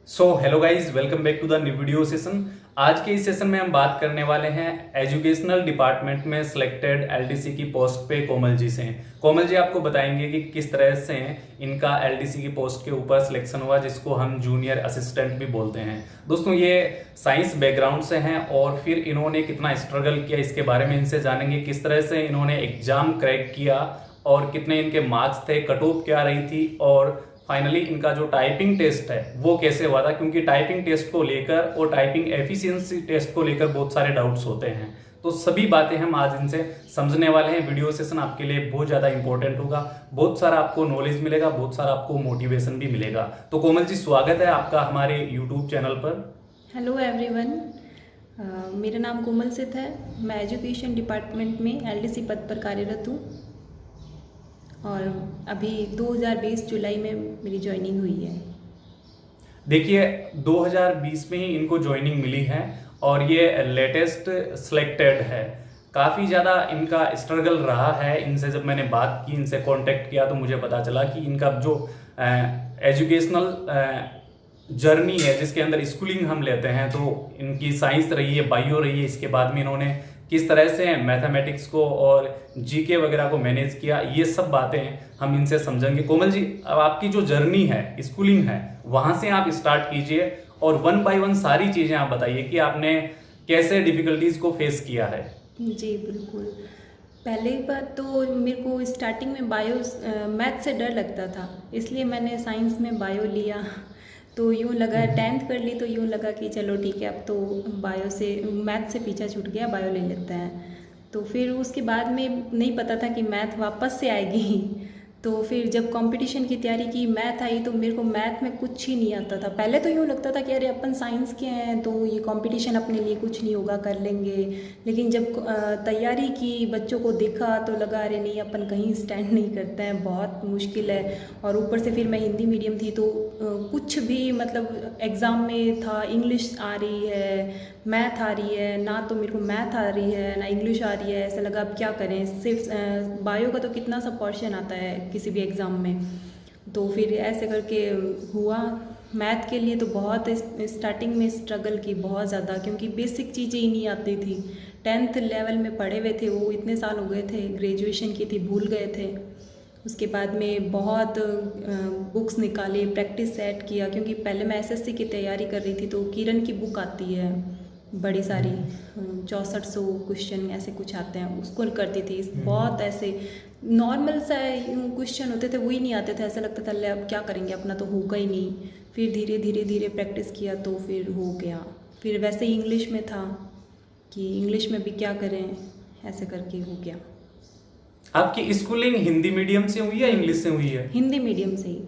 Hello guys, welcome back to the new video session. आज के इस सेशन में हम बात करने वाले हैं एजुकेशनल डिपार्टमेंट में सिलेक्टेड एलडीसी की पोस्ट पे कोमल जी से। कोमल जी आपको बताएंगे कि किस तरह से इनका एलडीसी की पोस्ट के ऊपर सिलेक्शन हुआ, जिसको हम जूनियर असिस्टेंट भी बोलते हैं। दोस्तों, ये साइंस बैकग्राउंड से हैं और फिर इन्होंने कितना स्ट्रगल किया इसके बारे में इनसे जानेंगे। किस तरह से इन्होंने एग्जाम क्रैक किया और कितने इनके मार्क्स थे, कट ऑफ क्या रही थी और फाइनली इनका जो टाइपिंग टेस्ट है वो कैसे हुआ था, क्योंकि टाइपिंग टेस्ट को लेकर और टाइपिंग एफिशिएंसी टेस्ट को लेकर बहुत सारे डाउट्स होते हैं। तो सभी बातें हम आज इनसे समझने वाले हैं। वीडियो सेशन आपके लिए बहुत ज़्यादा इंपॉर्टेंट होगा, बहुत सारा आपको नॉलेज मिलेगा, बहुत सारा आपको मोटिवेशन भी मिलेगा। तो कोमल जी, स्वागत है आपका हमारे यूट्यूब चैनल पर। हेलो एवरीवन, मेरा नाम कोमल सित है। मैं एजुकेशन डिपार्टमेंट में एलडीसी पद पर कार्यरत हूँ और अभी 2020 जुलाई में मेरी ज्वाइनिंग हुई है। देखिए, 2020 में ही इनको ज्वाइनिंग मिली है और ये लेटेस्ट सिलेक्टेड है। काफ़ी ज़्यादा इनका स्ट्रगल रहा है। इनसे जब मैंने बात की, इनसे कांटेक्ट किया, तो मुझे पता चला कि इनका जो एजुकेशनल जर्नी है, जिसके अंदर स्कूलिंग हम लेते हैं, तो इनकी साइंस रही है, बायो रही है। इसके बाद में इन्होंने किस तरह से मैथमेटिक्स को और जीके वगैरह को मैनेज किया, ये सब बातें हम इनसे समझेंगे। कोमल जी, अब आपकी जो जर्नी है, स्कूलिंग है, वहां से आप स्टार्ट कीजिए और वन बाय वन सारी चीजें आप बताइए कि आपने कैसे डिफिकल्टीज को फेस किया है। जी बिल्कुल। पहले बात तो मेरे को स्टार्टिंग में मैथ से डर लगता था, इसलिए मैंने साइंस में बायो लिया। तो यूँ लगा 10th कर ली तो यूँ लगा कि चलो ठीक है, अब तो बायो से मैथ से पीछा छूट गया, बायो ले लेते हैं। तो फिर उसके बाद में नहीं पता था कि मैथ वापस से आएगी। तो फिर जब कंपटीशन की तैयारी की, मैथ आई, तो मेरे को मैथ में कुछ ही नहीं आता था। पहले तो यूँ लगता था कि अरे अपन साइंस के हैं तो ये कंपटीशन अपने लिए कुछ नहीं होगा, कर लेंगे। लेकिन जब तैयारी की, बच्चों को देखा, तो लगा अरे नहीं, अपन कहीं स्टैंड नहीं करते हैं, बहुत मुश्किल है। और ऊपर से फिर मैं हिंदी मीडियम थी, तो कुछ भी मतलब एग्ज़ाम में था, इंग्लिश आ रही है, मैथ आ रही है ना, तो मेरे को मैथ आ रही है ना इंग्लिश आ रही है। ऐसा लगा अब क्या करें, सिर्फ बायो का तो कितना सा पोर्शन आता है किसी भी एग्ज़ाम में। तो फिर ऐसे करके हुआ। मैथ के लिए तो बहुत स्टार्टिंग में स्ट्रगल की, बहुत ज़्यादा, क्योंकि बेसिक चीज़ें ही नहीं आती थी। 10th लेवल में पढ़े हुए थे, वो इतने साल हो गए थे, ग्रेजुएशन की थी, भूल गए थे। उसके बाद में बहुत बुक्स निकाली, प्रैक्टिस सेट किया, क्योंकि पहले मैं एसएससी की तैयारी कर रही थी। तो किरण की बुक आती है बड़ी सारी, 6400 क्वेश्चन ऐसे कुछ आते हैं, उसको करती थी। बहुत ऐसे नॉर्मल सा यूँ क्वेश्चन होते थे, वही नहीं आते थे। ऐसा लगता था ले अब क्या करेंगे, अपना तो होगा ही नहीं। फिर धीरे धीरे धीरे प्रैक्टिस किया तो फिर हो गया। फिर वैसे ही इंग्लिश में था कि इंग्लिश में भी क्या करें, ऐसे करके हो गया। आपकी स्कूलिंग हिंदी मीडियम से हुई या इंग्लिश से हुई है? हिंदी मीडियम से ही।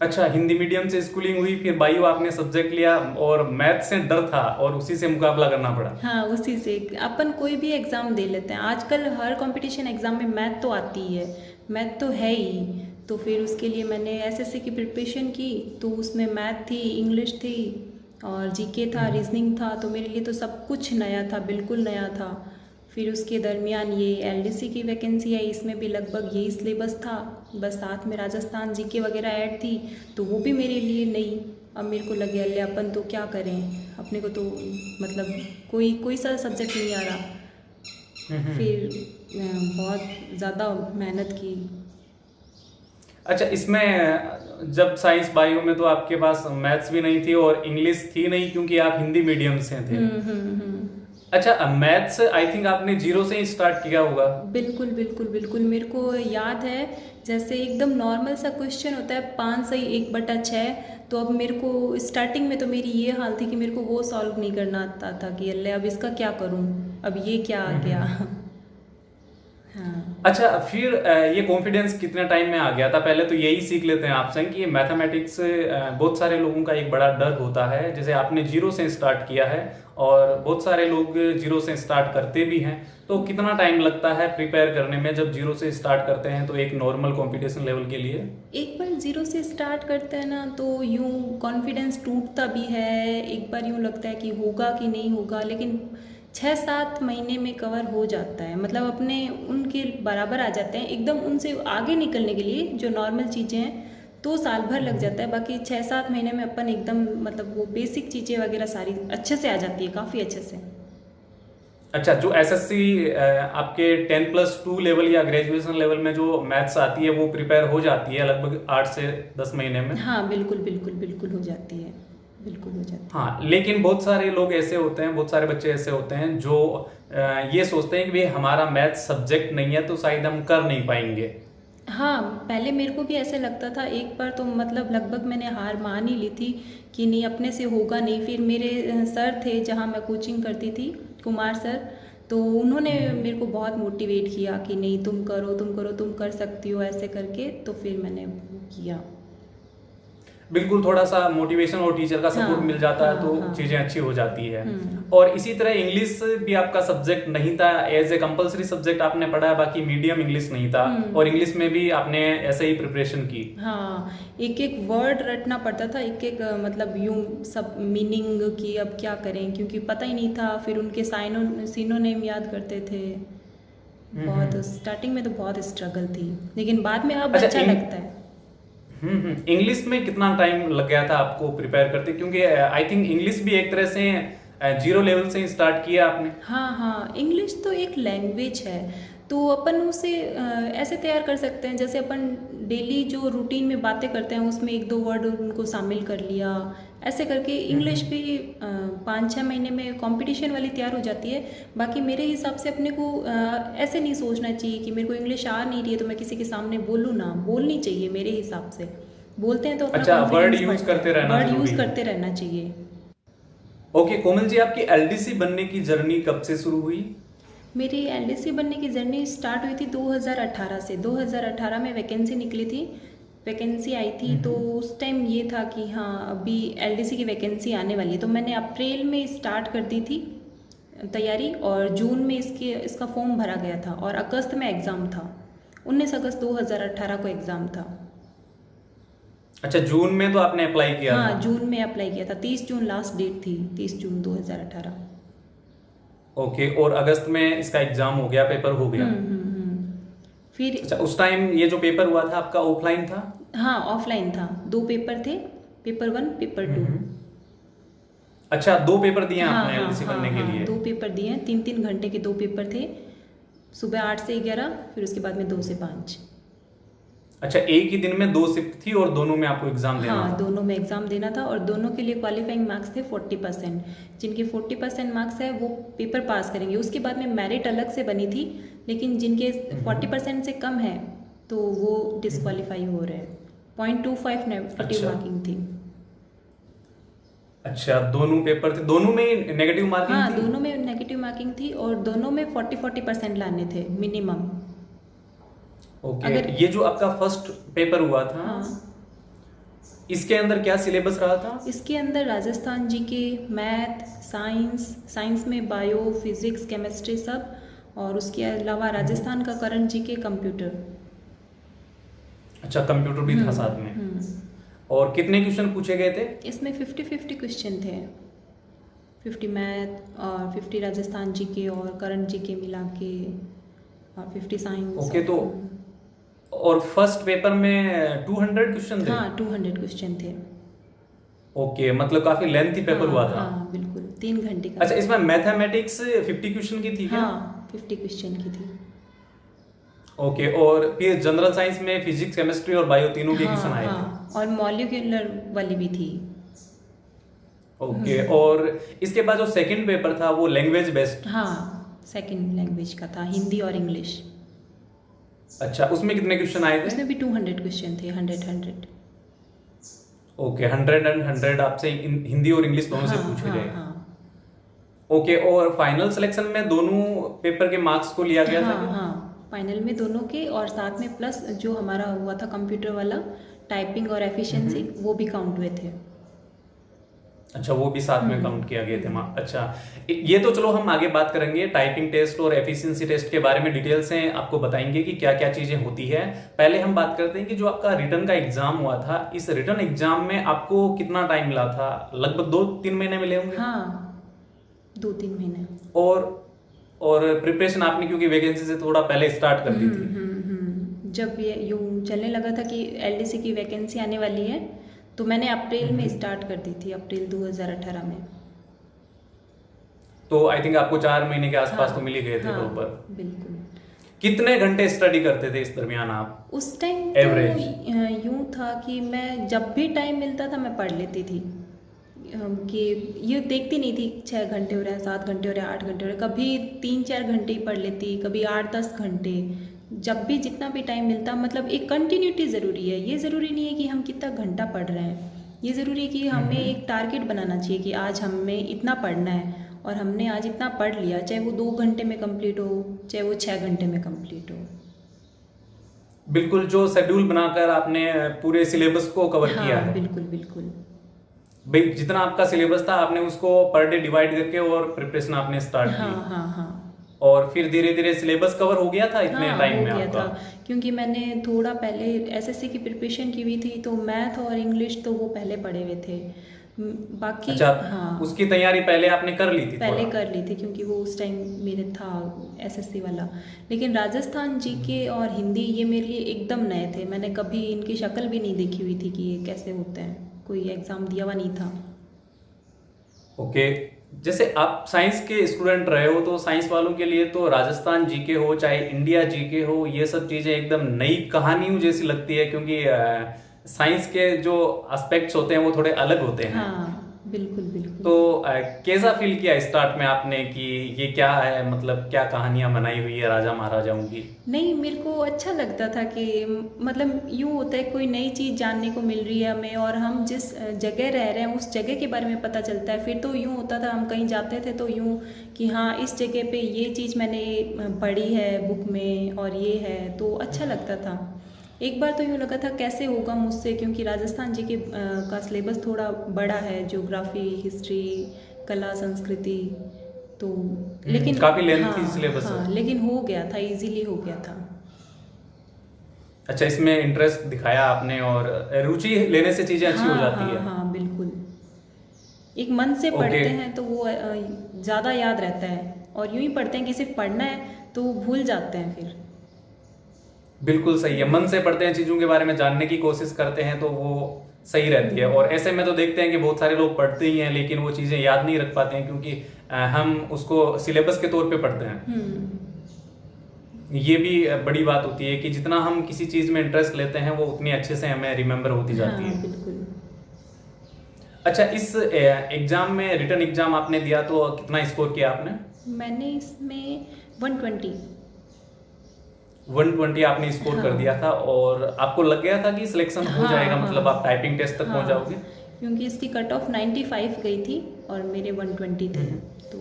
अच्छा, हिंदी मीडियम से स्कूलिंग हुई, फिर बायो आपने सब्जेक्ट लिया और मैथ से डर था और उसी से मुकाबला करना पड़ा। हाँ, उसी से अपन कोई भी एग्ज़ाम दे लेते हैं। आजकल हर कंपटीशन एग्ज़ाम में मैथ तो आती ही है, मैथ तो है ही। तो फिर उसके लिए मैंने एसएससी की प्रिपरेशन की, तो उसमें मैथ थी, इंग्लिश थी और जीके था, रीजनिंग था। तो मेरे लिए तो सब कुछ नया था, बिल्कुल नया था। फिर उसके दरमियान ये एलडीसी की वैकेंसी आई, इसमें भी लगभग यही सिलेबस था, बस साथ में राजस्थान जीके वगैरह ऐड थी, तो वो भी मेरे लिए नई। अब मेरे को लगे अल्ले अपन तो क्या करें, अपने को तो मतलब कोई सा सब्जेक्ट नहीं आ रहा। फिर बहुत ज़्यादा मेहनत की। अच्छा, इसमें जब साइंस बायो में तो आपके पास मैथ्स भी नहीं थी और इंग्लिश थी नहीं, क्योंकि आप हिंदी मीडियम से थे। अच्छा, मैथ्स आई थिंक आपने जीरो से ही स्टार्ट किया होगा। बिल्कुल बिल्कुल बिल्कुल, मेरे को याद है। जैसे एकदम नॉर्मल सा क्वेश्चन होता है 5 सही 1/6, तो अब मेरे को स्टार्टिंग में तो मेरी ये हाल थी कि मेरे को वो सॉल्व नहीं करना आता था कि अल्ले अब इसका क्या करूं, अब ये क्या आ गया। हाँ। अच्छा, फिर ये कॉन्फिडेंस कितने टाइम में आ गया था? पहले तो यही सीख लेते हैं आपसे कि मैथमेटिक्स बहुत सारे लोगों का एक बड़ा डर होता है। जैसे आपने जीरो से स्टार्ट किया है और बहुत सारे लोग जीरो से स्टार्ट करते भी हैं, तो कितना टाइम लगता है प्रिपेयर करने में जब जीरो से स्टार्ट करते हैं, तो एक नॉर्मल कंपटीशन लेवल के लिए? एक बार जीरो से स्टार्ट करते हैं ना, तो यूँ कॉन्फिडेंस टूटता भी है। एक बार यूँ लगता है कि होगा कि नहीं होगा, लेकिन 6-7 महीने में कवर हो जाता है। मतलब अपने उनके बराबर आ जाते हैं, एकदम उनसे आगे निकलने के लिए जो नॉर्मल चीज़ें हैं, तो साल भर लग जाता है, बाकी 6-7 महीने में अपन एकदम मतलब वो बेसिक चीज़ें वगैरह सारी अच्छे से आ जाती है, काफ़ी अच्छे से। अच्छा, जो एसएससी आपके 10+2 लेवल या ग्रेजुएशन लेवल में जो मैथ्स आती है वो प्रिपेयर हो जाती है लगभग 8 से 10 महीने में? हाँ बिल्कुल बिल्कुल बिल्कुल हो जाती है, बिल्कुल हो जाती है। हाँ, लेकिन बहुत सारे लोग ऐसे होते हैं, बहुत सारे बच्चे ऐसे होते हैं जो ये सोचते हैं कि भाई हमारा मैथ्स सब्जेक्ट नहीं है तो शायद हम कर नहीं पाएंगे। हाँ, पहले मेरे को भी ऐसे लगता था, एक बार तो मतलब लगभग मैंने हार मान ही ली थी कि नहीं अपने से होगा नहीं। फिर मेरे सर थे जहाँ मैं कोचिंग करती थी, कुमार सर, तो उन्होंने मेरे को बहुत मोटिवेट किया कि नहीं तुम करो तुम करो, तुम कर सकती हो, ऐसे करके तो फिर मैंने वो किया। बिल्कुल, थोड़ा सा मोटिवेशन और टीचर का सपोर्ट हाँ, मिल जाता है तो हाँ। चीजें अच्छी हो जाती है। हम्म। और इसी तरह इंग्लिश भी आपका सब्जेक्ट नहीं था, एज ए कंपलसरी सब्जेक्ट आपने पढ़ा है, बाकी मीडियम इंग्लिश नहीं था, और इंग्लिश में भी आपने ऐसे ही प्रिपरेशन की। हाँ, एक एक वर्ड रटना पड़ता था, एक एक मतलब यूं सब मीनिंग की अब क्या करें, क्योंकि पता ही नहीं था। फिर उनके सिनोनिम याद करते थे। बहुत स्टार्टिंग में तो बहुत स्ट्रगल थी, लेकिन बाद में अब अच्छा लगता है। इंग्लिश में कितना टाइम लग गया था आपको प्रिपेयर करते, क्योंकि आई थिंक इंग्लिश भी एक तरह से 0 लेवल से ही स्टार्ट किया आपने? हाँ हाँ, इंग्लिश तो एक लैंग्वेज है, तो अपन उसे ऐसे तैयार कर सकते हैं जैसे अपन डेली जो रूटीन में बातें करते हैं उसमें 1-2 वर्ड उनको शामिल कर लिया, ऐसे करके इंग्लिश भी 5-6 महीने में कंपटीशन वाली तैयार हो जाती है। बाकी मेरे हिसाब से अपने को ऐसे नहीं सोचना चाहिए कि मेरे को इंग्लिश आ नहीं रही है तो मैं किसी के सामने बोलूँ ना, बोलनी चाहिए मेरे हिसाब से। बोलते हैं तो अपना अच्छा, वर्ड confidence यूज बढ़ता है। करते रहना वर्ड जरूरी यूज है। करते रहना चाहिए। ओके कोमल जी, आपकी एलडीसी बनने की जर्नी कब से शुरू हुई? मेरी एलडीसी बनने की जर्नी स्टार्ट हुई थी 2018 से। 2018 में वैकेंसी निकली थी, वैकेंसी आई थी, तो उस टाइम ये था कि हाँ अभी एलडीसी की वैकेंसी आने वाली है, तो मैंने अप्रैल में स्टार्ट कर दी थी तैयारी, और जून में इसका फॉर्म भरा गया था, और अगस्त में एग्ज़ाम था। 19 अगस्त 2018 को एग्ज़ाम था। अच्छा, जून में तो आपने अप्लाई किया था? हाँ, जून में अप्लाई किया था। 30 जून लास्ट डेट थी, 30 जून 2018। ओके, और अगस्त में इसका एग्जाम हो गया, पेपर हो गया। फिर अच्छा, उस टाइम ये जो पेपर हुआ था आपका ऑफलाइन था? हाँ, ऑफलाइन था। 2 पेपर थे, पेपर 1 पेपर 2। अच्छा, 2 पेपर दिए हाँ आपने एलडीसी बनने के लिए? 2 पेपर दिए हैं, 3-3 घंटे के 2 पेपर थे, सुबह 8 से 11, फिर उसके बाद में 2 से 5। अच्छा, एक ही दिन में 2 शिफ्ट थी और दोनों में आपको एग्जाम देना हाँ, था? दोनों में एग्ज़ाम देना था, और दोनों के लिए क्वालिफाइंग मार्क्स थे 40%। जिनके 40% मार्क्स है वो पेपर पास करेंगे। उसके बाद में मेरिट अलग से बनी थी, लेकिन जिनके 40% से कम है तो वो डिस्क्वालीफाई हो रहे हैं। 0.25 नेगेटिव मार्किंग थी। अच्छा, दोनों पेपर थे, दोनों में नेगेटिव मार्किंग हाँ, थी? दोनों में नेगेटिव मार्किंग थी, और दोनों में 40% लाने थे मिनिमम। ओके, ये जो आपका फर्स्ट पेपर हुआ था, हाँ, इसके अंदर क्या सिलेबस रहा था? इसके अंदर राजस्थान जीके, मैथ, साइंस में बायो, फिजिक्स, केमिस्ट्री सब, और उसके अलावा राजस्थान का करंट जीके, कंप्यूटर। अच्छा, कंप्यूटर भी था साथ में। और कितने क्वेश्चन पूछे गए थे? इसमें 50-50 क्वेश्चन थे। 50 मैथ और 50 राजस्थान जीके और करंट जीके मिला के, और 50 साइंस। ओके, तो और फर्स्ट पेपर में 200 क्वेश्चन थे? हाँ, 200 क्वेश्चन थे। ओके, मतलब काफी लेंथी पेपर हुआ था। हाँ बिल्कुल, 3 घंटे का। अच्छा, इसमें मैथमेटिक्स 50 क्वेश्चन की थी क्या? हाँ, 50 क्वेश्चन की थी। ओके, और फिर जनरल साइंस में फिजिक्स, केमिस्ट्री और बायो तीनों के क्वेश्चन आए थे? और मॉलिक्यूलर वाली भी थी। ओके, और इसके बाद जो सेकंड पेपर था वो लैंग्वेज बेस्ड? हाँ, सेकंड लैंग्वेज का था, हिंदी और इंग्लिश। अच्छा, उसमें कितने क्वेश्चन आए थे? उसमें भी 200 क्वेश्चन थे, 100। ओके, 100 and 100 आपसे हिंदी और इंग्लिश दोनों से पूछे गए। ओके, और फाइनल सिलेक्शन में दोनों पेपर के मार्क्स को लिया गया था क्या? हाँ, फाइनल में दोनों के, और साथ में प्लस जो हमारा हुआ था कंप्यूटर वाला, टाइपिंग और एफिशिएंसी, वो भी काउंट हुए थे। अच्छा, वो भी साथ में काउंट किया गया था। अच्छा, ये तो चलो हम आगे बात करेंगे, टाइपिंग टेस्ट और एफिशिएंसी टेस्ट के बारे में डिटेल से आपको बताएंगे कि क्या क्या चीजें होती है। पहले हम बात करते हैं कि जो आपका रिटर्न का एग्जाम हुआ था, इस रिटर्न एग्जाम में आपको कितना टाइम मिला था? लगभग 2-3 महीने मिले होंगे? हाँ, 2-3 महीने। और प्रिपरेशन आपने क्योंकि वैकेंसी से थोड़ा पहले स्टार्ट कर दी थी? जब ये यूँ चलने लगा था कि एलडीसी की वैकेंसी आने वाली है, तो मैंने अप्रैल में स्टार्ट कर दी थी, अप्रैल 2018 में। तो आई थिंक आपको 4 महीने के आसपास हाँ, तो मिल ही गए थे हाँ, प्रॉपर। बिल्कुल। कितने घंटे स्टडी करते थे इस दरमियान आप? उस टाइम Average? तो यूँ था कि मैं जब भी टाइम मिलता था मैं पढ़ लेती थी, कि ये देखती नहीं थी 6 घंटे हो रहे हैं, 7 घंटे हो रहे हैं, 8 घंटे हो रहे हैं, कभी 3-4 घंटे ही पढ़ लेती, कभी 8-10 घंटे, जब भी जितना भी टाइम मिलता। मतलब एक कंटिन्यूटी ज़रूरी है, ये ज़रूरी नहीं है कि हम कितना घंटा पढ़ रहे हैं, ये ज़रूरी है कि हमें एक टारगेट बनाना चाहिए कि आज हमें इतना पढ़ना है, और हमने आज इतना पढ़ लिया, चाहे वो 2 घंटे में कंप्लीट हो, चाहे वो 6 घंटे में कंप्लीट हो। बिल्कुल, जो शेड्यूल बनाकर आपने पूरे सिलेबस को कवर किया हाँ, है। बिल्कुल बिल्कुल। भाई जितना आपका सिलेबस था आपने उसको पर डे डिवाइड करके और प्रिपरेशन आपने स्टार्ट हाँ की, हाँ हाँ और फिर धीरे धीरे सिलेबस कवर हो गया था इतने हाँ, टाइम हो में गया आपका? था, क्योंकि मैंने थोड़ा पहले एसएससी की प्रिपरेशन की हुई थी, तो मैथ और इंग्लिश तो वो पहले पढ़े हुए थे। बाकी अच्छा, हाँ, उसकी तैयारी पहले आपने कर ली थी पहले थोड़ा? कर ली थी, क्योंकि वो उस टाइम मेरे था एसएससी वाला। लेकिन राजस्थान जीके और हिंदी ये मेरे लिए एकदम नए थे, मैंने कभी इनकी शक्ल भी नहीं देखी हुई थी कि ये कैसे होते हैं, कोई एग्ज़ाम दिया हुआ नहीं था। ओके, जैसे आप साइंस के स्टूडेंट रहे हो, तो साइंस वालों के लिए तो राजस्थान जीके हो चाहे इंडिया जीके हो, ये सब चीजें एकदम नई कहानियों जैसी लगती है, क्योंकि साइंस के जो एस्पेक्ट्स होते हैं वो थोड़े अलग होते हैं। हाँ, बिल्कुल बिल्कुल। तो कैसा फील किया स्टार्ट में आपने कि ये क्या है, मतलब क्या कहानियां बनाई हुई है राजा महाराजाओं की? नहीं, मेरे को अच्छा लगता था कि मतलब यूँ होता है कोई नई चीज़ जानने को मिल रही है हमें, और हम जिस जगह रह रहे हैं उस जगह के बारे में पता चलता है। फिर तो यूँ होता था, हम कहीं जाते थे तो यूँ कि हाँ इस जगह पे ये चीज़ मैंने पढ़ी है बुक में और ये है, तो अच्छा लगता था। एक बार तो यूँ लगा था कैसे होगा मुझसे, क्योंकि राजस्थान जी के का सिलेबस थोड़ा बड़ा है, ज्योग्राफी, हिस्ट्री, कला, संस्कृति, तो लेकिन काफी लेंथी हाँ, सिलेबस है। हाँ, लेकिन हो गया था, इजीली हो गया था। अच्छा, इसमें इंटरेस्ट दिखाया आपने और रुचि लेने से चीजें अच्छी हो हाँ जाती हाँ है। हाँ, बिल्कुल। एक मन से ओके। पढ़ते हैं तो वो ज़्यादा याद रहता है, और यूं ही पढ़ते हैं कि सिर्फ पढ़ना है तो वो भूल जाते हैं फिर। बिल्कुल सही है, मन से पढ़ते हैं, चीजों के बारे में जानने की कोशिश करते हैं तो वो सही रहती है। और ऐसे में तो देखते हैं कि बहुत सारे लोग पढ़ते ही हैं लेकिन वो चीजें याद नहीं रख पाते हैं, क्योंकि हम उसको सिलेबस के तौर पे पढ़ते हैं। ये भी बड़ी बात होती है कि जितना हम किसी चीज में इंटरेस्ट लेते हैं वो उतनी अच्छे से हमें रिमेम्बर होती जाती हाँ, है। बिल्कुल। अच्छा, इस एग्जाम में, रिटन एग्जाम आपने दिया तो कितना स्कोर किया आपने? मैंने इसमें 120। 120 आपने स्कोर कर हाँ। दिया था, और आपको लग गया था कि सिलेक्शन हो हाँ, जाएगा, हाँ, मतलब आप टाइपिंग टेस्ट तक पहुंच जाओगे? क्योंकि इसकी कट ऑफ 95 गई थी और मेरे 120 थे, तो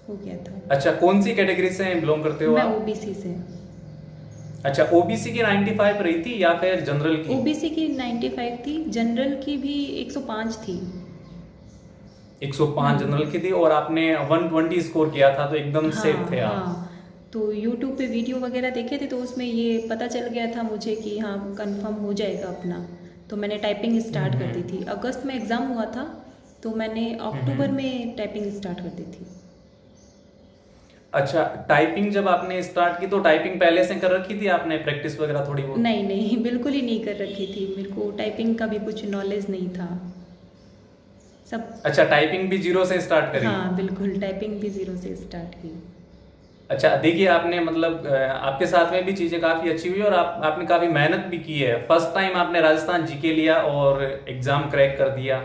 हो गया था। अच्छा, कौन सी कैटेगरी से बिलोंग करते हो मैं आप? ओबीसी से। अच्छा, ओबीसी की 95 रही थी या फिर जनरल की? ओबीसी की 95 थी, जनरल की भी 105 थी। 105 जनरल की थी, और आपने 120 स्कोर किया था, तो एकदम सेफ थे आप। हाँ, तो यूट्यूब पे वीडियो वगैरह देखे थे तो उसमें ये पता चल गया था मुझे कि हाँ कंफर्म हो जाएगा अपना, तो मैंने टाइपिंग स्टार्ट कर दी थी। अगस्त में एग्ज़ाम हुआ था तो मैंने अक्टूबर में टाइपिंग स्टार्ट कर दी थी। अच्छा, टाइपिंग जब आपने स्टार्ट की तो टाइपिंग पहले से कर रखी थी आपने, प्रैक्टिस वगैरह थोड़ी बहुत? नहीं नहीं, बिल्कुल ही नहीं कर रखी थी, मेरे को टाइपिंग का भी कुछ नॉलेज नहीं था सब। अच्छा, टाइपिंग भी जीरो से स्टार्ट करी? हाँ बिल्कुल, टाइपिंग भी ज़ीरो से स्टार्ट की। अच्छा, देखिए आपने, मतलब आपके साथ में भी चीजें काफी अच्छी हुई और आपने काफी मेहनत भी की है। फर्स्ट टाइम आपने राजस्थान जीके लिया और एग्जाम क्रैक कर दिया,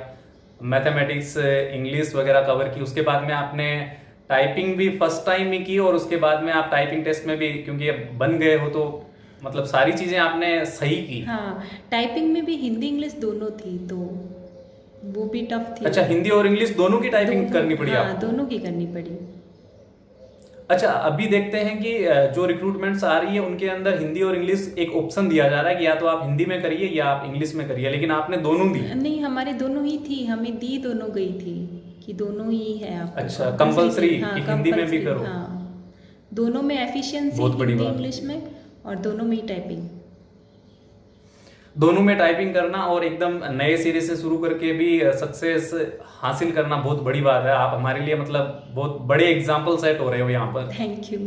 मैथमेटिक्स, इंग्लिश वगैरह कवर की, उसके बाद में आपने टाइपिंग भी फर्स्ट टाइम ही की, और उसके बाद में आप टाइपिंग टेस्ट में भी क्योंकि बन गए हो, तो मतलब सारी चीजें आपने सही की। हाँ, टाइपिंग में भी हिंदी इंग्लिश दोनों थी, तो वो भी टफ थी। अच्छा, हिंदी और इंग्लिश दोनों की टाइपिंग करनी पड़ी हाँ, आपको? दोनों की करनी पड़ी। अच्छा, अभी देखते हैं कि जो रिक्रूटमेंट्स आ रही है उनके अंदर हिंदी और इंग्लिश एक ऑप्शन दिया जा रहा है कि या तो आप हिंदी में करिए या आप इंग्लिश में करिए, लेकिन आपने दोनों दी। नहीं, हमारे दोनों ही थी, हमें दी दोनों गई थी कि दोनों ही है आपको। अच्छा, कंपलसरी हाँ, कि हिंदी में भी compulsory, करो? हाँ, दोनों में एफिशिएंसी, बहुत बड़ी हिंदी बात। इंग्लिश में, और दोनों में ही टाइपिंग। दोनों में टाइपिंग करना और एकदम नए सिरे से शुरू करके भी सक्सेस हासिल करना बहुत बड़ी बात है। आप हमारे लिए मतलब बहुत बड़े एग्जाम्पल सेट हो रहे हो यहाँ पर। Thank you.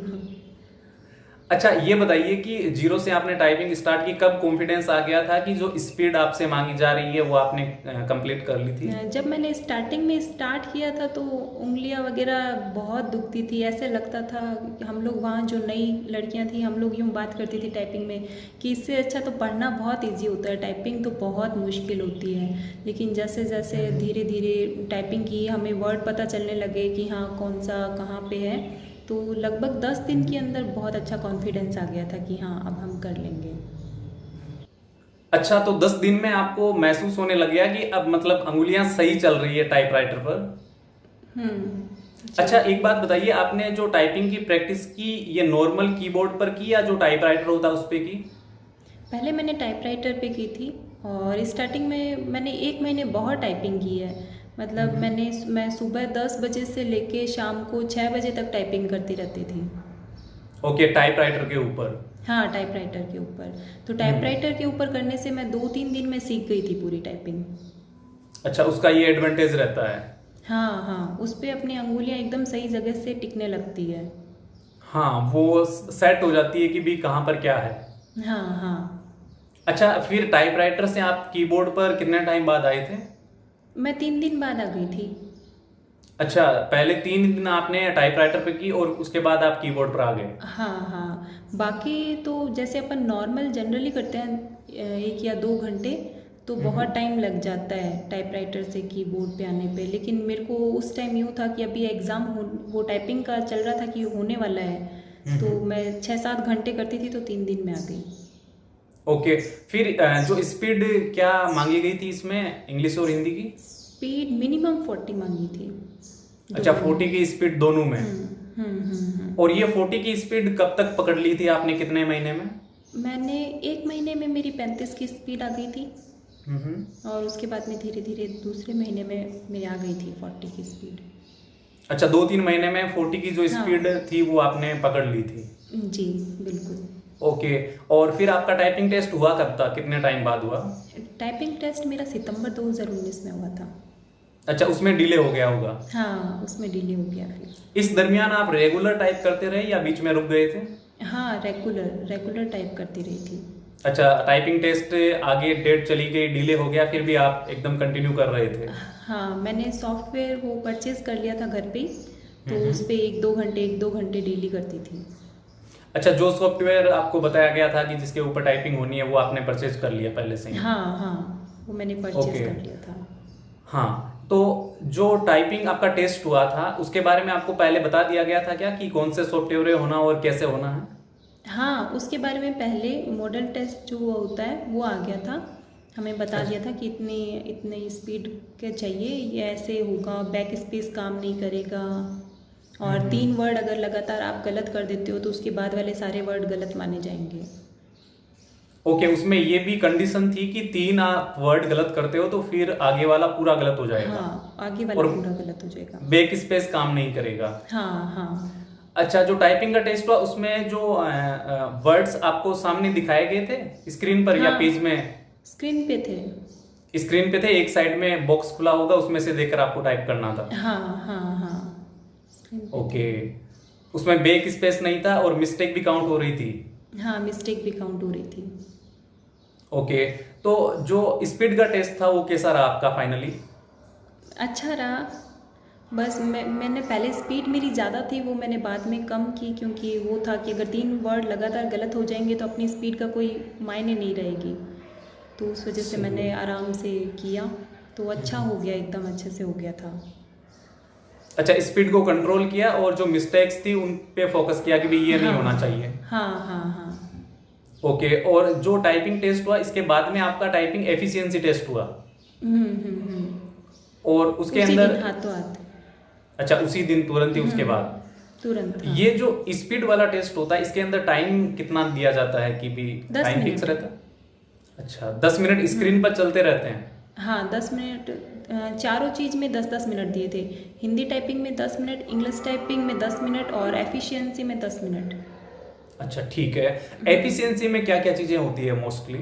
अच्छा, ये बताइए कि जीरो से आपने टाइपिंग स्टार्ट की, कब कॉन्फिडेंस आ गया था कि जो स्पीड आपसे मांगी जा रही है वो आपने कंप्लीट कर ली थी? जब मैंने स्टार्टिंग में स्टार्ट किया था तो उंगलियां वगैरह बहुत दुखती थी। ऐसे लगता था कि हम लोग वहाँ जो नई लड़कियां थी, हम लोग यूँ बात करती थी टाइपिंग में कि इससे अच्छा तो पढ़ना बहुत इजी होता है, टाइपिंग तो बहुत मुश्किल होती है। लेकिन जैसे जैसे धीरे धीरे टाइपिंग की, हमें वर्ड पता चलने लगे कि हाँ कौन सा कहाँ पे है, तो लगभग 10 दिन के अंदर बहुत अच्छा कॉन्फिडेंस आ गया था कि हाँ अब हम कर लेंगे। अच्छा, तो 10 दिन में आपको महसूस होने लग गया कि अब मतलब अंगुलियां सही चल रही है टाइपराइटर पर? जी। अच्छा, एक बात बताइए, आपने जो टाइपिंग की प्रैक्टिस की ये नॉर्मल कीबोर्ड पर की या जो टाइपराइटर होता है उस पे की? पहले मैंने टाइपराइटर पे की थी और स्टार्टिंग में मैंने 1 महीने बहुत टाइपिंग की है। मतलब मैं सुबह 10 बजे से लेके शाम को 6 बजे तक टाइपिंग करती रहती थी। ओके, टाइपराइटर के ऊपर। हाँ, टाइपराइटर के ऊपर। तो टाइपराइटर के ऊपर करने से मैं 2-3 दिन में सीख गई थी पूरी टाइपिंग। अच्छा, उसका ये एडवांटेज रहता है। हाँ हाँ, उस पे अपनी अंगुलियाँ एकदम सही जगह से टिकने लगती है। हाँ, वो सेट हो जाती है कि भी कहाँ पर क्या है। हाँ हाँ। अच्छा, फिर टाइपराइटर से आप कीबोर्ड पर कितने टाइम बाद आए थे? मैं 3 दिन बाद आ गई थी। अच्छा, पहले 3 दिन आपने टाइपराइटर पे की और उसके बाद आप कीबोर्ड पर आ गए। हाँ हाँ, बाकी तो जैसे अपन नॉर्मल जनरली करते हैं 1 या 2 घंटे, तो बहुत टाइम लग जाता है टाइपराइटर से कीबोर्ड पे आने पे। लेकिन मेरे को उस टाइम यूँ था कि अभी एग्ज़ाम वो टाइपिंग का चल रहा था कि होने वाला है, तो मैं 6-7 घंटे करती थी तो 3 दिन में आ गई। ओके, फिर जो स्पीड क्या मांगी गई थी इसमें, इंग्लिश और हिंदी की? स्पीड मिनिमम 40 मांगी थी। अच्छा, दोनों 40 की स्पीड दोनों में। हम्म। और ये 40 की स्पीड कब तक पकड़ ली थी आपने, कितने महीने में? मैंने 1 महीने में मेरी 35 की स्पीड आ गई थी हम्म। और उसके बाद में धीरे धीरे दूसरे महीने में मेरी आ गई थी 40 की स्पीड। अच्छा, 2-3 महीने में 40 की जो हाँ। स्पीड थी वो आपने पकड़ ली थी। जी बिल्कुल। ओके, और फिर आपका टाइपिंग टेस्ट हुआ कब था, कितने टाइम बाद हुआ? टाइपिंग टेस्ट मेरा सितंबर 2019 में हुआ था। अच्छा, उसमें डिले हो गया होगा। हाँ, उसमें डिले हो गया फिर। इस दरमियान आप रेगुलर टाइप करते रहे या बीच में रुक गए थे? हाँ, रेगुलर टाइप करती रही थी। अच्छा, टाइपिंग टेस्ट आगे डेट चली गई, डिले हो गया, फिर भी आप एकदम कंटिन्यू कर रहे थे? हाँ, मैंने सॉफ्टवेयर वो परचेज कर लिया था घर पे ही, तो उस पर 1-2 घंटे डेली करती थी। अच्छा, जो सॉफ्टवेयर आपको बताया गया था कि जिसके ऊपर टाइपिंग होनी है वो आपने परचेज कर लिया पहले से ही? हाँ हाँ, वो मैंने परचेज ओके। कर लिया था। हाँ, तो जो टाइपिंग आपका टेस्ट हुआ था उसके बारे में आपको पहले बता दिया गया था क्या कि कौन से सॉफ्टवेयर होना और कैसे होना है? हाँ, उसके बारे में पहले मॉडल टेस्ट जो होता है वो आ गया था। हमें बता दिया था कि इतने स्पीड के चाहिए, ये ऐसे होगा, बैक स्पेस काम नहीं करेगा, और 3 वर्ड अगर लगातार आप गलत कर देते हो तो उसके बाद वाले सारे वर्ड गलत माने जाएंगे। ओके, उसमें ये भी कंडीशन थी कि 3 आप वर्ड गलत करते हो तो फिर आगे वाला पूरा गलत हो जाएगा? हाँ, आगे वाला और पूरा गलत हो जाएगा। बैक स्पेस काम नहीं करेगा? हाँ हाँ। अच्छा, जो टाइपिंग का टेस्ट हुआ उसमें जो वर्ड्स आपको सामने दिखाए गए थे स्क्रीन पर या हाँ। पेज में? स्क्रीन पे थे। स्क्रीन पे थे, एक साइड में बॉक्स खुला होगा उसमें से देखकर आपको टाइप करना था? हाँ हाँ हाँ, स्क्रीन पे ओके, उसमें बैक स्पेस नहीं था और मिस्टेक भी काउंट हो रही थी? थे। हाँ, मिस्टेक भी काउंट हो रही थी। ओके, तो जो स्पीड का टेस्ट था वो कैसा रहा आपका फाइनली? अच्छा रहा। बस मैंने पहले स्पीड मेरी ज़्यादा थी, वो मैंने बाद में कम की, क्योंकि वो था कि अगर 3 वर्ड लगातार गलत हो जाएंगे तो अपनी स्पीड का कोई मायने नहीं रहेगी। तो उस वजह से मैंने आराम से किया, तो अच्छा हो गया, एकदम अच्छे से हो गया था। अच्छा, स्पीड को कंट्रोल किया और जो मिस्टेक्स थी उन पे फोकस किया कि भाई ये नहीं हाँ होना चाहिए? हाँ हाँ हाँ। ओके, और जो टाइपिंग टेस्ट हुआ इसके बाद में आपका टाइपिंग एफिशिएंसी टेस्ट हुआ? हम्म। और उसके उसी अंदर? दिन हाथों हाथ। अच्छा, उसी दिन तुरंत ही उसके बाद? तुरंत। हाँ। ये जो स्पीड वाला टेस्ट होता है इसके अंदर टाइम कितना दिया जाता है कि भी 10 टाइम फिक्स मिनट। रहता है? अच्छा, 10 मिनट स्क्रीन पर चलते रहते हैं? हाँ, 10 मिनट। चारों चीज़ में 10-10 मिनट दिए थे। हिंदी टाइपिंग में 10 मिनट, इंग्लिश टाइपिंग में 10 मिनट और एफिशिएंसी में 10 मिनट। अच्छा, ठीक है। एफिशिएंसी में क्या क्या चीजें होती है मोस्टली?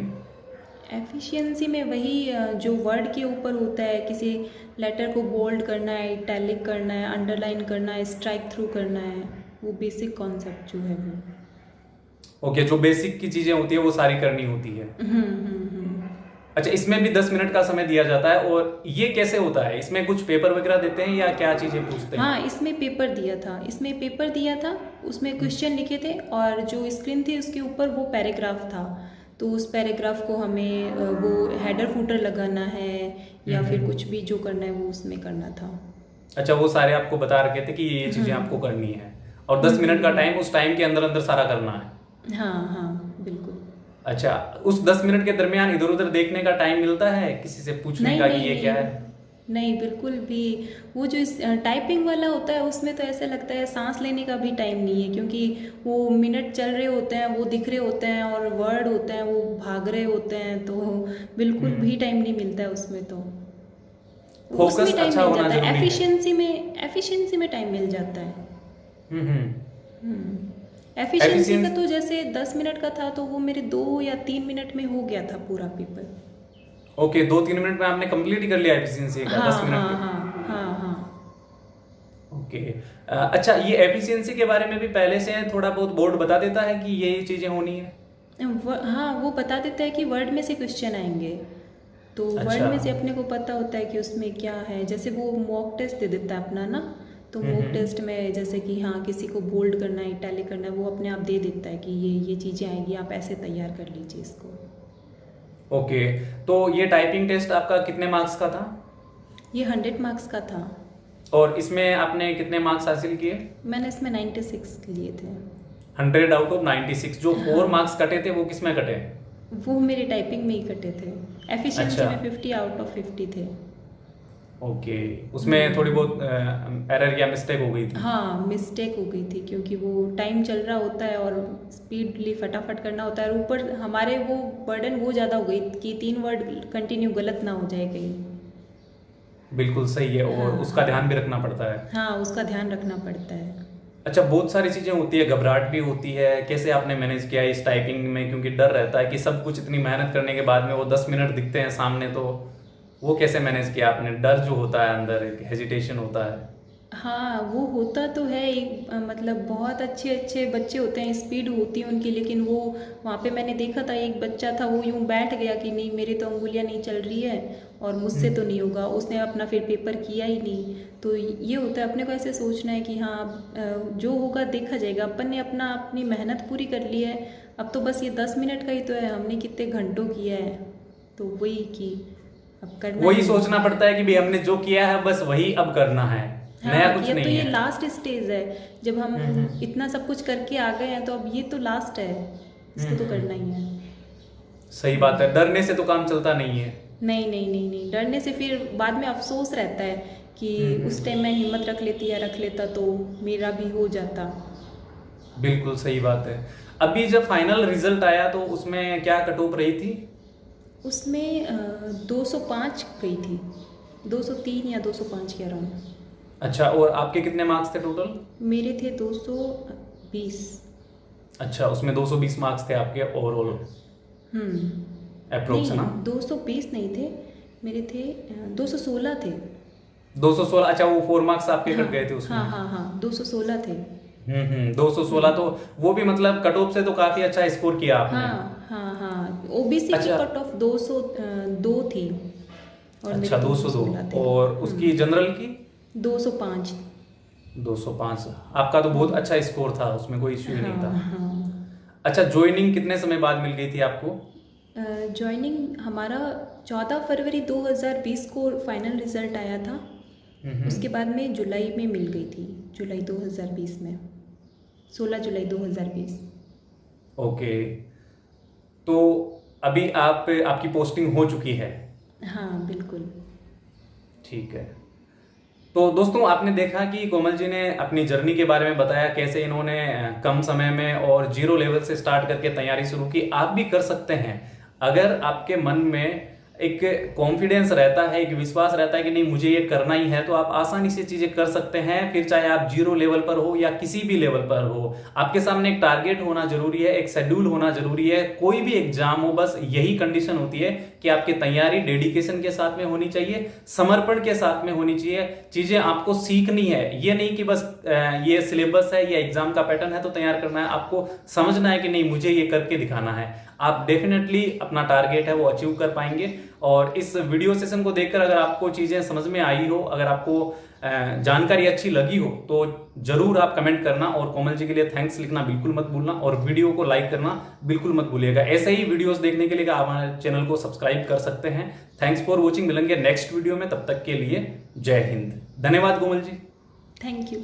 एफिशिएंसी में वही जो वर्ड के ऊपर होता है, किसी लेटर को बोल्ड करना है, इटैलिक करना है, अंडरलाइन करना है, स्ट्राइक थ्रू करना है, वो बेसिक कॉन्सेप्ट जो है वो। ओके, जो बेसिक की चीजें होती है वो सारी करनी होती है। अच्छा, इसमें भी 10 मिनट का समय दिया जाता है, और ये कैसे होता है? इसमें कुछ पेपर वगैरह देते हैं या क्या चीजें पूछते हैं? हाँ, इसमें पेपर दिया था, उसमें क्वेश्चन लिखे थे और जो स्क्रीन थी उसके ऊपर वो पैराग्राफ था। तो उस पैराग्राफ को हमें वो हेडर फुटर लगाना है या फिर कुछ भी जो करना है वो उसमें करना था। अच्छा, वो सारे आपको बता रखे थे कि ये चीजें आपको करनी है, और 10 मिनट का टाइम, उस टाइम के अंदर अंदर सारा करना है। हाँ, बिल्कुल। अच्छा, उस 10 मिनट के दरमियान इधर उधर देखने का टाइम मिलता है, किसी से पूछने का कि ये क्या है? नहीं, बिल्कुल भी। वो जो टाइपिंग वाला होता है उसमें तो ऐसा लगता है सांस लेने का भी टाइम नहीं है, क्योंकि वो मिनट चल रहे होते हैं, वो दिख रहे होते हैं और वर्ड होते हैं वो भाग रहे होते हैं, तो बिल्कुल भी टाइम नहीं मिलता है उसमें। तो फोकस उसमें टाइम अच्छा मिल होना जाता है, जरूरी है। एफिशिएंसी में टाइम मिल जाता है। हम्म। एफिशिएंसी का तो जैसे 10 मिनट का था तो वो मेरे 2 या 3 मिनट में हो गया था पूरा पेपर। ओके, 2-3 मिनट में आपने कंप्लीट ही कर लिया एफिशिएंसी का? 10 मिनट में? हाँ। ओके। अच्छा, ये एफिशिएंसी के बारे में भी पहले से थोड़ा बहुत बोर्ड बता देता है कि ये चीजें होनी है? हाँ, वो बता देता है कि वर्ड में से क्वेश्चन आएंगे, तो वर्ड में से अपने को पता होता है कि उसमें क्या है। जैसे वो मॉक टेस्ट दे देता है अपना ना, तो मॉक टेस्ट में जैसे कि हाँ किसी को बोल्ड करना है, इटैलिक करना है, वो अपने आप दे देता है कि ये चीज़ें आएंगी, आप ऐसे तैयार कर लीजिए इसको। ओके, तो ये टाइपिंग टेस्ट आपका कितने मार्क्स का था? ये 100 मार्क्स का था। और इसमें आपने कितने मार्क्स हासिल किए? मैंने इसमें 96 लिए थे। 100 आउट ऑफ 96। जो 4 मार्क्स कटे थे वो किस में कटे? वो मेरे टाइपिंग में ही कटे थे। एफिशिएंसी में 50 आउट ऑफ 50 थे। ओके, उसमें थोड़ी बहुत एरर या मिस्टेक हो गई थी? हाँ, मिस्टेक हो गई थी, क्योंकि वो टाइम चल रहा होता है और स्पीडली फटाफट करना होता है, और ऊपर हमारे वो बर्डन वो ज़्यादा हो गई कि 3 वर्ड कंटिन्यू गलत ना हो जाए कहीं। बिल्कुल सही है, और उसका ध्यान भी रखना पड़ता है। हाँ, उसका ध्यान रखना पड़ता है। अच्छा, बहुत सारी चीजें होती है, घबराहट भी होती है, कैसे आपने मैनेज किया इस टाइपिंग में? क्योंकि डर रहता है कि सब कुछ इतनी मेहनत करने के बाद में वो 10 मिनट दिखते हैं सामने, तो वो कैसे मैनेज किया आपने? डर जो होता है अंदर, एक हेजिटेशन होता है। हाँ, वो होता तो है एक मतलब बहुत अच्छे बच्चे होते हैं, स्पीड होती है उनकी, लेकिन वो वहाँ पे मैंने देखा था एक बच्चा था, वो यूँ बैठ गया कि नहीं मेरी तो अंगुलियाँ नहीं चल रही है और मुझसे तो नहीं होगा, उसने अपना फिर पेपर किया ही नहीं। तो ये होता है, अपने को ऐसे सोचना है कि हाँ जो होगा देखा जाएगा, अपन ने अपनी मेहनत पूरी कर ली है, अब तो बस ये 10 मिनट का ही तो है, हमने कितने घंटों किया है, तो वही कि अब करना वही है। सोचना पड़ता है कि भाई हमने जो किया है बस वही अब करना है, नया हाँ, कुछ ये नहीं तो ये है। लास्ट स्टेज है, जब हम इतना सब कुछ करके आ गए हैं तो अब ये तो लास्ट है, इसको तो करना ही है। सही बात है, डरने से तो काम चलता नहीं है। नहीं, डरने से फिर बाद में अफसोस रहता है कि उस टाइम मैं हिम्मत रख लेता तो मेरा भी हो जाता। बिल्कुल सही बात है। अभी जब फाइनल रिजल्ट आया तो उसमें क्या कट ऑफ रही थी? उसमें 205 गई थी, 203 या 205 के अराउंड। अच्छा, और आपके कितने मार्क्स थे टोटल? मेरे थे 220। अच्छा, उसमें 220 मार्क्स थे आपके ओवरऑल अप्रोक्स, है ना? 220 नहीं थे, मेरे थे 216 थे। 216? अच्छा, वो 4 मार्क्स आपके कट गए थे उसमें? हाँ, 216 थे। 216, तो वो भी मतलब कट ऑफ से तो काफी अच्छा स्कोर किया आपने। हाँ, ओबीसी अच्छा। की कट ऑफ 202 थी और अच्छा, मेरे 202 थे। और उसकी जनरल की 205। 205। आपका तो बहुत अच्छा स्कोर था, उसमें कोई इश्यू ही नहीं था। हाँ। अच्छा, ज्वाइनिंग कितने समय बाद मिल गई थी आपको? ज्वाइनिंग हमारा 14 फरवरी 2020 को फाइनल रिजल्ट आया था, उसके बाद में जुलाई में मिल गई थी, जुलाई 2020 में, 16 जुलाई 2020। ओके, तो अभी आपकी पोस्टिंग हो चुकी है? हाँ, बिल्कुल। ठीक है। तो दोस्तों, आपने देखा कि कोमल जी ने अपनी जर्नी के बारे में बताया, कैसे इन्होंने कम समय में और 0 लेवल से स्टार्ट करके तैयारी शुरू की। आप भी कर सकते हैं अगर आपके मन में एक कॉन्फिडेंस रहता है, एक विश्वास रहता है कि नहीं मुझे ये करना ही है, तो आप आसानी से चीजें कर सकते हैं। फिर चाहे आप 0 लेवल पर हो या किसी भी लेवल पर हो, आपके सामने एक टारगेट होना जरूरी है, एक शेड्यूल होना जरूरी है। कोई भी एग्जाम हो, बस यही कंडीशन होती है कि आपकी तैयारी डेडिकेशन के साथ में होनी चाहिए, समर्पण के साथ में होनी चाहिए। चीजें आपको सीखनी है, ये नहीं कि बस ये सिलेबस है, ये एग्जाम का पैटर्न है तो तैयार करना है, आपको समझना है कि नहीं मुझे ये करके दिखाना है, आप डेफिनेटली अपना टारगेट है वो अचीव कर पाएंगे। और इस वीडियो सेशन को देखकर अगर आपको चीजें समझ में आई हो, अगर आपको जानकारी अच्छी लगी हो तो जरूर आप कमेंट करना, और कोमल जी के लिए थैंक्स लिखना बिल्कुल मत भूलना, और वीडियो को लाइक करना बिल्कुल मत भूलिएगा। ऐसे ही वीडियोस देखने के लिए आप हमारे चैनल को सब्सक्राइब कर सकते हैं। थैंक्स फॉर वॉचिंग, मिलेंगे नेक्स्ट वीडियो में, तब तक के लिए जय हिंद। धन्यवाद कोमल जी। Thank you.